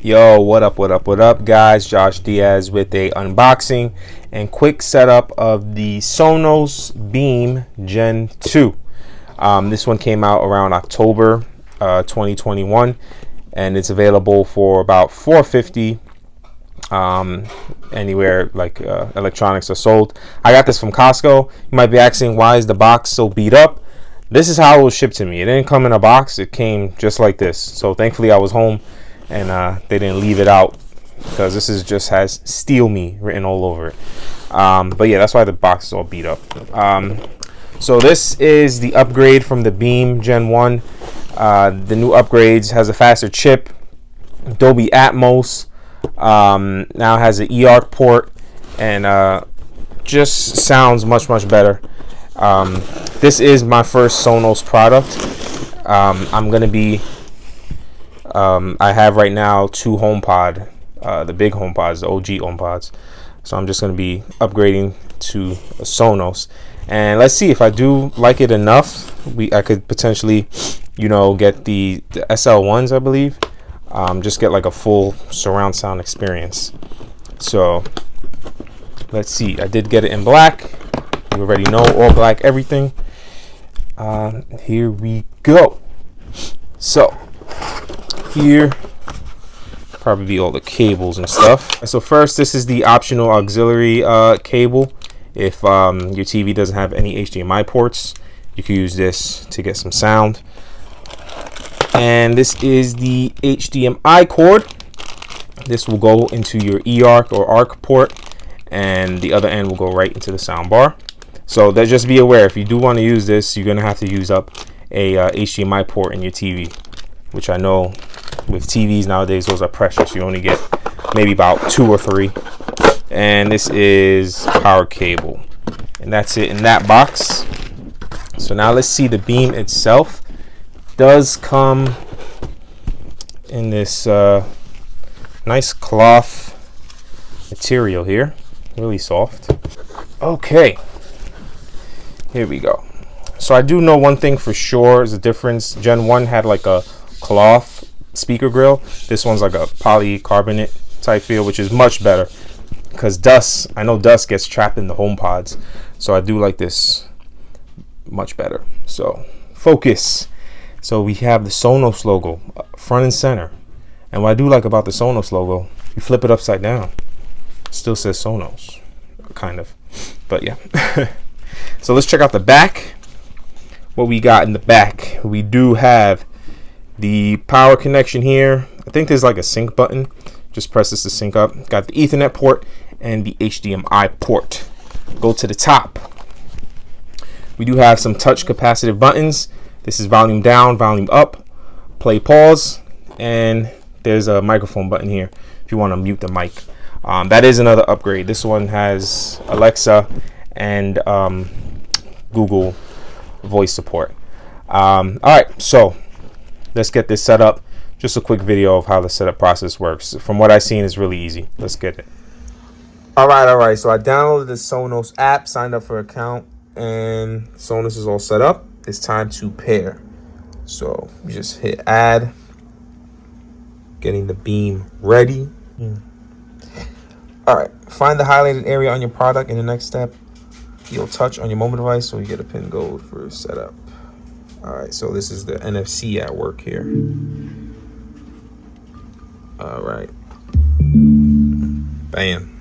Yo, what up, what up, guys? Josh Diaz with a unboxing and quick setup of the Sonos Beam Gen 2. This one came out around October 2021, and it's available for about $450 anywhere like electronics are sold. I got this from Costco. You might be asking, why is the box so beat up? This is how it was shipped to me. It didn't come in a box. It came just like this. So thankfully I was home and they didn't leave it out, because this is just has "Steal Me" written all over it. But yeah, that's why the box is all beat up. So this is the upgrade from the Beam Gen 1. The new upgrades has a faster chip, Dolby Atmos, now has an eARC port, and just sounds much better. This is my first Sonos product. I'm gonna be I have right now two HomePod, the big HomePods, the OG HomePods. So I'm just going to be upgrading to a Sonos, and let's see if I do like it enough. I could potentially, get the SL1s, I believe. Just get like a full surround sound experience. So let's see. I did get it in black. You already know, all black everything. Here we go. So here probably be all the cables and stuff. So first, this is the optional auxiliary cable. If your TV doesn't have any HDMI ports, you can use this to get some sound. And this is the HDMI cord. This will go into your eARC or ARC port, and the other end will go right into the sound bar. So just be aware, if you do want to use this, you're going to have to use up a HDMI port in your TV, which I know with TVs nowadays, those are precious. You only get maybe about 2 or 3. And this is power cable, and that's it in that box. So now let's see the Beam itself. Does come in this nice cloth material here, really soft. Okay, here we go. So I do know one thing for sure is the difference. Gen 1 had like a cloth speaker grill. This one's like a polycarbonate type feel, which is much better, because I know dust gets trapped in the HomePods. So I do like this much better. So focus. So we have the Sonos logo front and center. And what I do like about the Sonos logo, you flip it upside down, it still says Sonos, kind of. But yeah. So let's check out the back. What we got in the back, we do have the power connection here. I think there's like a sync button. Just press this to sync up. Got the Ethernet port and the HDMI port. Go to the top. We do have some touch capacitive buttons. This is volume down, volume up, play, pause, and there's a microphone button here if you want to mute the mic. That is another upgrade. This one has Alexa and Google voice support. All right, so let's get this set up. Just a quick video of how the setup process works. From what I've seen, it's really easy. Let's get it. All right. So I downloaded the Sonos app, signed up for an account, and Sonos is all set up. It's time to pair. So you just hit add, getting the Beam ready. All right, find the highlighted area on your product. In the next step, you'll touch on your mobile device so you get a pin code for setup. All right, so this is the NFC at work here. All right, bam.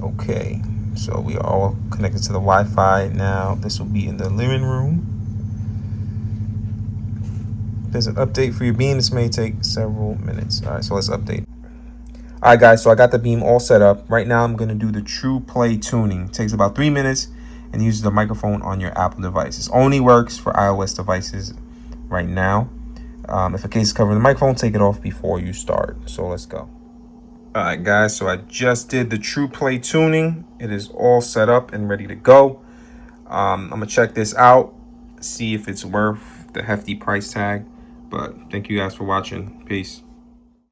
Okay, so we are all connected to the Wi-Fi now. This will be in the living room. There's an update for your Beam. This may take several minutes. All right, so let's update. All right, guys, so I got the Beam all set up. Right now, I'm going to do the True Play tuning. It takes about 3 minutes and uses the microphone on your Apple device. This only works for iOS devices right now. If a case is covering the microphone, take it off before you start. So let's go. All right, guys, so I just did the True Play tuning. It is all set up and ready to go. I'm going to check this out, see if it's worth the hefty price tag. But thank you guys for watching. Peace.